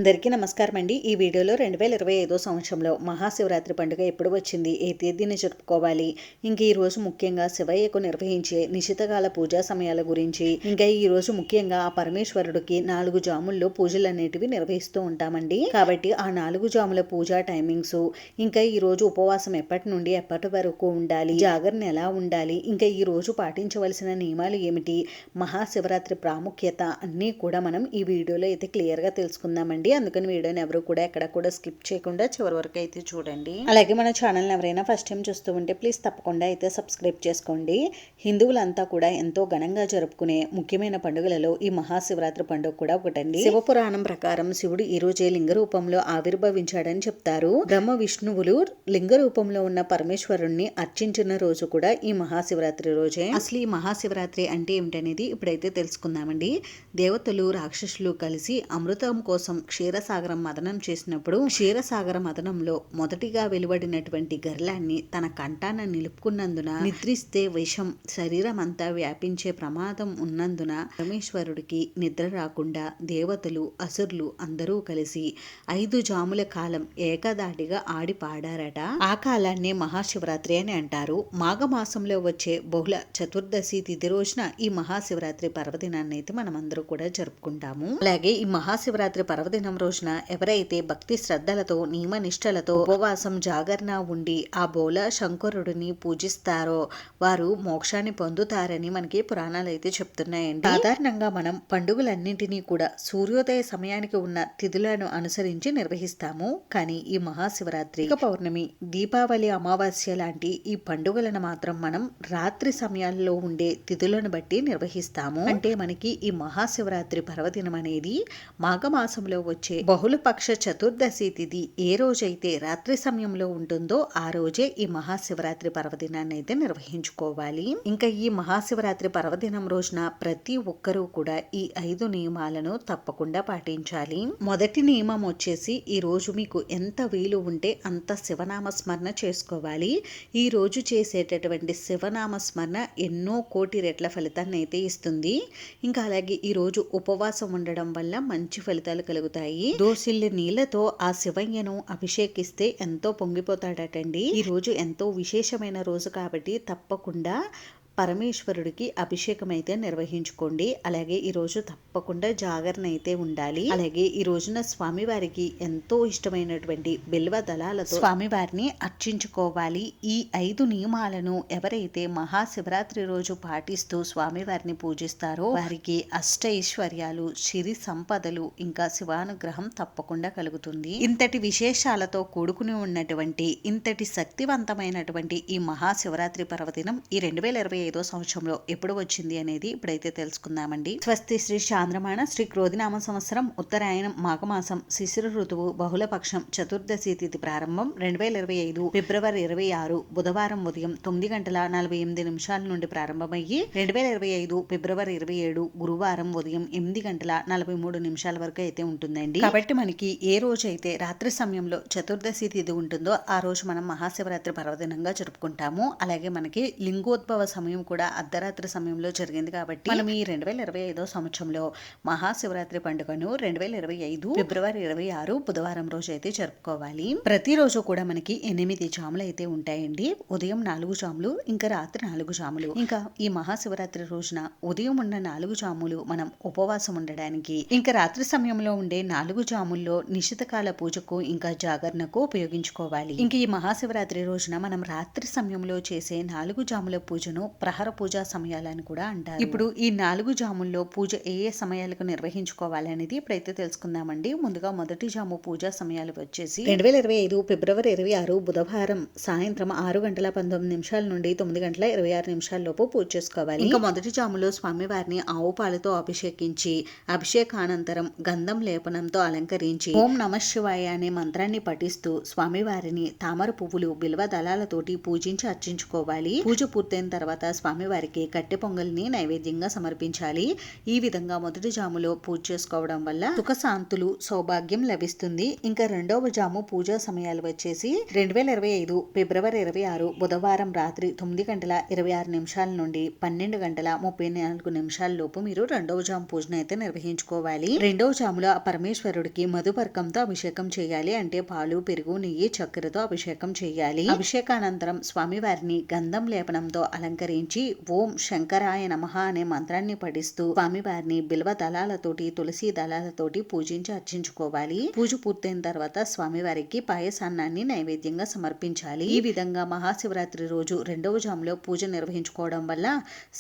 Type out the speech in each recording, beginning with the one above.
అందరికీ నమస్కారం అండి. ఈ వీడియోలో 2025 సంవత్సరంలో మహాశివరాత్రి పండుగ ఎప్పుడు వచ్చింది, ఏ తేదీని జరుపుకోవాలి, ఇంకా ఈ రోజు ముఖ్యంగా శివయ్యకు నిర్వహించే నిశితకాల పూజా సమయాల గురించి, ఇంకా ఈ రోజు ముఖ్యంగా ఆ పరమేశ్వరుడికి 4 జాముల్లో పూజలు అనేటివి నిర్వహిస్తూ ఉంటామండి. కాబట్టి ఆ 4 జాముల పూజా టైమింగ్స్, ఇంకా ఈ రోజు ఉపవాసం ఎప్పటి నుండి ఎప్పటి వరకు ఉండాలి, జాగరణ ఎలా ఉండాలి, ఇంకా ఈ రోజు పాటించవలసిన నియమాలు ఏమిటి, మహాశివరాత్రి ప్రాముఖ్యత అన్నీ కూడా మనం ఈ వీడియోలో అయితే క్లియర్గా తెలుసుకుందామండి. అందుకని వీడియోని ఎవరు కూడా ఎక్కడ కూడా స్కిప్ చేయకుండా చివరి వరకు అయితే చూడండి. అలాగే మన ఛానల్ని ఎవరైనా ఫస్ట్ టైం చూస్తూ ఉంటే ప్లీజ్ తప్పకుండా అయితే సబ్స్క్రైబ్ చేసుకోండి. హిందువులంతా కూడా ఎంతో ఘనంగా జరుపుకునే ముఖ్యమైన పండుగలలో ఈ మహాశివరాత్రి పండుగ కూడా ఒకటండి. శివపురాణం ప్రకారం శివుడు ఈ రోజే లింగ రూపంలో ఆవిర్భవించాడని చెప్తారు. బ్రహ్మ విష్ణువులు లింగ రూపంలో ఉన్న పరమేశ్వరుణ్ణి అర్చించిన రోజు కూడా ఈ మహాశివరాత్రి రోజే. అసలు ఈ మహాశివరాత్రి అంటే ఏమిటనేది ఇప్పుడైతే తెలుసుకుందామండి. దేవతలు రాక్షసులు కలిసి అమృతం కోసం క్షీరసాగరం మదనం చేసినప్పుడు క్షీరసాగర మదనంలో మొదటిగా వెలువడినటువంటి గర్లాన్ని తన కంఠాన నిలుపుకున్నందున నిద్రిస్తే విషం శరీరం అంతా వ్యాపించే ప్రమాదం ఉన్నందున పరమేశ్వరుడికి నిద్ర రాకుండా దేవతలు అసురులు అందరూ కలిసి 5 జాముల కాలం ఏకదాటిగా ఆడి పాడారట. ఆ కాలాన్ని మహాశివరాత్రి అని అంటారు. మాఘమాసంలో వచ్చే బహుళ చతుర్దశి తిథి రోజున ఈ మహాశివరాత్రి పర్వదినాన్ని అయితే మనమందరూ కూడా జరుపుకుంటాము. అలాగే ఈ మహాశివరాత్రి పర్వదినం రోజున ఎవరైతే భక్తి శ్రద్ధలతో నియమ నిష్టలతో ఉపవాసం జాగరణ ఉండి ఆ బోల శంకరుడిని పూజిస్తారో వారు మోక్షాన్ని పొందుతారని మనకి పురాణాలు అయితే చెప్తున్నాయండి. సాధారణంగా మనం పండుగలన్నింటినీ కూడా సూర్యోదయ సమయానికి ఉన్న తిథులను అనుసరించి నిర్వహిస్తాము. కానీ ఈ మహాశివరాత్రి, పౌర్ణమి, దీపావళి, అమావాస్య లాంటి ఈ పండుగలను మాత్రం మనం రాత్రి సమయాల్లో ఉండే తిథులను బట్టి నిర్వహిస్తాము. అంటే మనకి ఈ మహాశివరాత్రి పర్వదినం అనేది మాఘమాసంలో వచ్చే బహుళపక్ష చతుర్దశి తిథి ఏ రోజైతే రాత్రి సమయంలో ఉంటుందో ఆ రోజే ఈ మహాశివరాత్రి పర్వదినాన్ని అయితే నిర్వహించుకోవాలి. ఇంకా ఈ మహాశివరాత్రి పర్వదినం రోజున ప్రతి ఒక్కరూ కూడా ఈ 5 నియమాలను తప్పకుండా పాటించాలి. మొదటి నియమం వచ్చేసి ఈ రోజు మీకు ఎంత వీలు ఉంటే అంత శివనామ స్మరణ చేసుకోవాలి. ఈ రోజు చేసేటటువంటి శివనామ స్మరణ ఎన్నో కోటి రెట్ల ఫలితాన్ని అయితే ఇస్తుంది. ఇంకా అలాగే ఈ రోజు ఉపవాసం ఉండడం వల్ల మంచి ఫలితాలు కలుగుతాయి. దోసిల్లి నీళ్లతో ఆ శివయ్యను అభిషేకిస్తే ఎంతో పొంగిపోతాడటండి. ఈ రోజు ఎంతో విశేషమైన రోజు కాబట్టి తప్పకుండా పరమేశ్వరుడికి అభిషేకం అయితే నిర్వహించుకోండి. అలాగే ఈ రోజు తప్పకుండా జాగరణ అయితే ఉండాలి. అలాగే ఈ రోజున స్వామివారికి ఎంతో ఇష్టమైనటువంటి బిల్వ దళాలతో స్వామివారిని అర్చించుకోవాలి. ఈ 5 నియమాలను ఎవరైతే మహాశివరాత్రి రోజు పాటిస్తూ స్వామివారిని పూజిస్తారో వారికి అష్టైశ్వర్యాలు, సిరి సంపదలు, ఇంకా శివానుగ్రహం తప్పకుండా కలుగుతుంది. ఇంతటి విశేషాలతో కూడుకుని ఉన్నటువంటి ఇంతటి శక్తివంతమైనటువంటి ఈ మహాశివరాత్రి పర్వదినం ఈ 2025 సంవత్సరంలో ఎప్పుడు వచ్చింది అనేది ఇప్పుడైతే తెలుసుకుందామండి. స్వస్తి శ్రీ చాంద్రమాన శ్రీ క్రోధినామ సంవత్సరం ఉత్తరాయణం మాఘమాసం శిశిర ఋతువు బహుళపక్షం చతుర్దశి తిథి ప్రారంభం 2025 ఫిబ్రవరి 26 బుధవారం ఉదయం 9:48 నుండి ప్రారంభమయ్యి 2025 ఫిబ్రవరి 27 గురువారం ఉదయం 8:43 వరకు అయితే ఉంటుందండి. కాబట్టి మనకి ఏ రోజు అయితే రాత్రి సమయంలో చతుర్దశి తిథి ఉంటుందో ఆ రోజు మనం మహాశివరాత్రి పర్వదినంగా జరుపుకుంటాము. అలాగే మనకి లింగోద్భవ సమయం కూడా అర్ధరాత్రి సమయంలో జరిగింది కాబట్టి మనం ఈ 2025 సంవత్సరంలో మహాశివరాత్రి పండుగను 2025 ఫిబ్రవరి 26 బుధవారం రోజు అయితే జరుపుకోవాలి. ప్రతిరోజు కూడా మనకి 8 జాములు అయితే ఉంటాయండి. ఉదయం 4 జాములు, ఇంకా రాత్రి 4 జాములు. ఇంకా ఈ మహాశివరాత్రి రోజున ఉదయం ఉన్న 4 జాములు మనం ఉపవాసం ఉండడానికి, ఇంకా రాత్రి సమయంలో ఉండే 4 జాముల్లో నిశితకాల పూజకు ఇంకా జాగరణకు ఉపయోగించుకోవాలి. ఇంకా ఈ మహాశివరాత్రి రోజున మనం రాత్రి సమయంలో చేసే 4 జాముల పూజను ప్రహర పూజా సమయాలని కూడా అంటారు. ఇప్పుడు ఈ 4 జాముల్లో పూజ ఏ సమయాలకు నిర్వహించుకోవాలి అనేది ఇప్పుడైతే తెలుసుకుందామండి. ముందుగా మొదటి జాము పూజా సమయాలు వచ్చేసి 2025 ఫిబ్రవరి 26 బుధవారం సాయంత్రం 6:19 నుండి 9:26 లోపు పూజ చేసుకోవాలి. ఇంకా మొదటి జాములో స్వామివారిని ఆవు పాలతో అభిషేకించి అభిషేకానంతరం గంధం లేపనంతో అలంకరించి ఓం నమః శివాయ అనే మంత్రాన్ని పఠిస్తూ స్వామివారిని తామర పువ్వులు, బిల్వ దళాలతోటి పూజించి అర్చించుకోవాలి. పూజ పూర్తయిన తర్వాత స్వామివారికి కట్టె పొంగల్ని నైవేద్యంగా సమర్పించాలి. ఈ విధంగా మొదటి జాములో పూజ చేసుకోవడం వల్ల సుఖశాంతులు సౌభాగ్యం లభిస్తుంది. ఇంకా రెండవ జాము పూజా సమయాలు వచ్చేసి 2025 ఫిబ్రవరి 26 బుధవారం రాత్రి 9:26 నుండి 12:34 లోపు మీరు రెండవ జాము పూజను అయితే నిర్వహించుకోవాలి. రెండవ జాములో ఆ పరమేశ్వరుడికి మధుపర్కంతో అభిషేకం చేయాలి. అంటే పాలు, పెరుగు, నెయ్యి, చక్కెరతో అభిషేకం చేయాలి. అభిషేకానంతరం స్వామివారిని గంధం లేపనంతో అలంకరించి ఓం శంకరాయ నమః అనే మంత్రాన్ని పఠిస్తూ స్వామివారిని బిల్వ దళాలతోటి, తులసి దళాలతోటి పూజించి అర్చించుకోవాలి. పూజ పూర్తయిన తర్వాత స్వామివారికి పాయసాన్నాన్ని నైవేద్యంగా సమర్పించాలి. ఈ విధంగా మహాశివరాత్రి రోజు రెండవ జాములో పూజ నిర్వహించుకోవడం వల్ల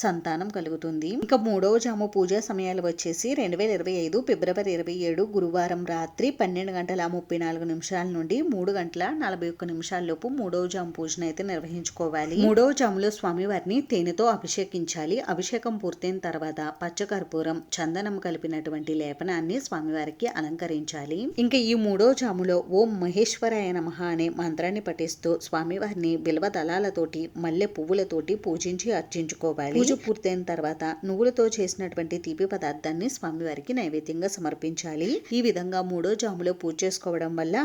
సంతానం కలుగుతుంది. ఇంకా మూడవ జాము పూజా సమయాలు వచ్చేసి 2025 ఫిబ్రవరి 27 గురువారం రాత్రి 12:34 నుండి 3:41 లోపు మూడవ జాము పూజను అయితే నిర్వహించుకోవాలి. మూడవ జాములో స్వామివారిని తేనెతో అభిషేకించాలి. అభిషేకం పూర్తయిన తర్వాత పచ్చకర్పూరం, చందనం కలిపినటువంటి లేపనాన్ని స్వామివారికి అలంకరించాలి. ఇంకా ఈ మూడవ జాములో ఓం మహేశ్వరాయ నమః అనే మంత్రాన్ని పఠిస్తూ స్వామివారిని బిల్వ దళాలతోటి, మల్లె పువ్వులతోటి పూజించి అర్చించుకోవాలి. పూజ పూర్తయిన తర్వాత నువ్వులతో చేసినటువంటి తీపి పదార్థాన్ని స్వామివారికి నైవేద్యంగా సమర్పించాలి. ఈ విధంగా మూడో జాములో పూజ చేసుకోవడం వల్ల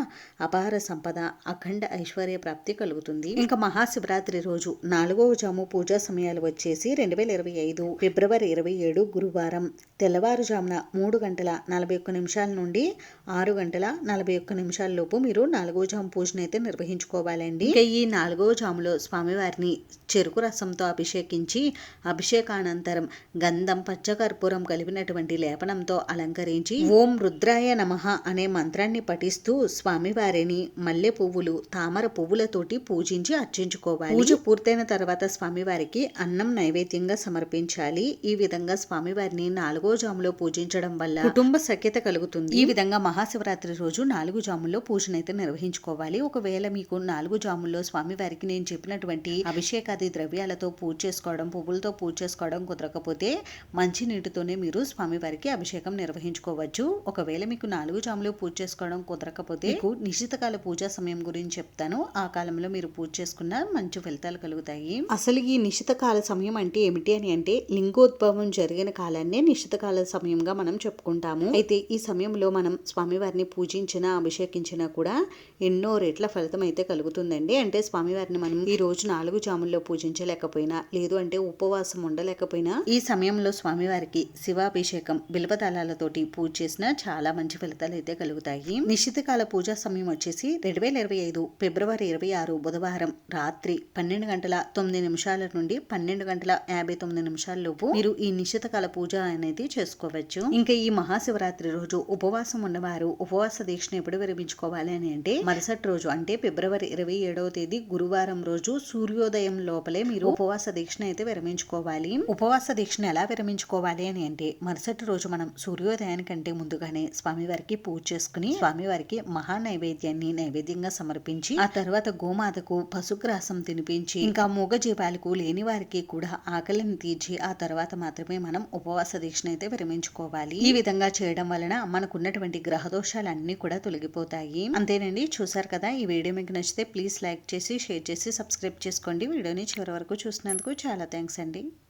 అపార సంపద, అఖండ ఐశ్వర్య ప్రాప్తి కలుగుతుంది. ఇంకా మహాశివరాత్రి రోజు నాలుగవ జాము పూజా సమయాలు వచ్చేసి 2025 ఫిబ్రవరి 27 గురువారం తెల్లవారుజామున 3:41 నుండి 6:41 లోపు మీరు నాలుగవ జాము పూజను అయితే నిర్వహించుకోవాలండి. ఇంకా ఈ నాలుగవ జాములో స్వామివారిని చెరుకు రసంతో అభిషేకించి అభిషేకానంతరం గంధం, పచ్చకర్పూరం కలిపినటువంటి లేపనంతో అలంకరించి ఓం రుద్రాయ నమః అనే మంత్రాన్ని పఠిస్తూ స్వామివారిని మల్లె పువ్వులు, తామర పువ్వులతోటి పూజించి అర్చించుకోవాలి. పూజ పూర్తయిన తర్వాత స్వామివారికి అన్నం నైవేద్యంగా సమర్పించాలి. ఈ విధంగా స్వామివారిని నాలుగో జాములో పూజించడం వల్ల కుటుంబ సఖ్యత కలుగుతుంది. ఈ విధంగా మహాశివరాత్రి రోజు 4 జాముల్లో పూజనైతే నిర్వహించుకోవాలి. ఒకవేళ మీకు 4 జాముల్లో స్వామివారికి నేను చెప్పినటువంటి అభిషేకాది ద్రవ్యాలతో పూజ చేసుకోవడం, పువ్వులతో పూజ చేసుకోవడం కుదరకపోతే మంచి నీటితోనే మీరు స్వామివారికి అభిషేకం నిర్వహించుకోవచ్చు. ఒకవేళ మీకు 4 జాములు పూజ చేసుకోవడం కుదరకపోతే మీకు నిశ్చితకాల పూజా సమయం గురించి చెప్తాను. ఆ కాలంలో మీరు పూజ చేసుకున్న మంచి ఫలితాలు కలుగుతాయి. అసలు ఈ నిశ్చితకాల సమయం అంటే ఏమిటి అని అంటే లింగోద్భవం జరిగిన కాలాన్నే నిశ్చితకాల సమయంగా మనం చెప్పుకుంటాము. అయితే ఈ సమయంలో మనం స్వామివారిని పూజించినా, అభిషేకించినా కూడా ఎన్నో రెట్ల ఫలితం అయితే కలుగుతుందండి. అంటే స్వామివారిని మనం ఈ రోజు 4 జాముల్లో పూజించలేకపోయినా, లేదు అంటే ఉపవాసం ఉండలేకపోయినా ఈ సమయంలో స్వామివారికి శివాభిషేకం, బిల్వదళాలతోటి పూజ చేసినా చాలా మంచి ఫలితాలు అయితే కలుగుతాయి. నిశ్చితకాల పూజా సమయం వచ్చేసి 2025 ఫిబ్రవరి 26 బుధవారం రాత్రి 12:09 నుండి 12:59 లోపు మీరు ఈ నిశ్చితకాల పూజ అనేది చేసుకోవచ్చు. ఇంకా ఈ మహాశివరాత్రి రోజు ఉపవాసం ఉన్నవారు ఉపవాస దీక్షను ఎప్పుడు విరమించుకోవాలి అని అంటే మరుసటి రోజు అంటే ఫిబ్రవరి 27వ తేదీ గురువారం రోజు సూర్యోదయం లోపలే మీరు ఉపవాస దీక్షను అయితే విరమించుకోవాలి. ఉపవాస దీక్షను ఎలా విరమించుకోవాలి అని అంటే మరుసటి రోజు మనం సూర్యోదయానికంటే ముందుగానే స్వామివారికి పూజ చేసుకుని స్వామివారికి మహా నైవేద్యంగా సమర్పించి ఆ తర్వాత గోమాతకు పశుగ్రాసం తినిపించి ఇంకా మూగజీవాలకు లేని వారికి కూడా ఆకలిని తీర్చి ఆ తర్వాత మాత్రమే మనం ఉపవాస దీక్షను అయితే విరమించుకోవాలి. ఈ విధంగా చేయడం వలన మనకున్నటువంటి గ్రహ దోషాలన్నీ కూడా తొలగిపోతాయి. అంతేనండి, చూసారు కదా. ఈ వీడియో మీకు నచ్చితే ప్లీజ్ లైక్ చేసి, షేర్ చేసి, సబ్స్క్రైబ్ చేసుకోండి. వీడియోని చివరి వరకు చూసినందుకు చాలా థ్యాంక్స్ అండి.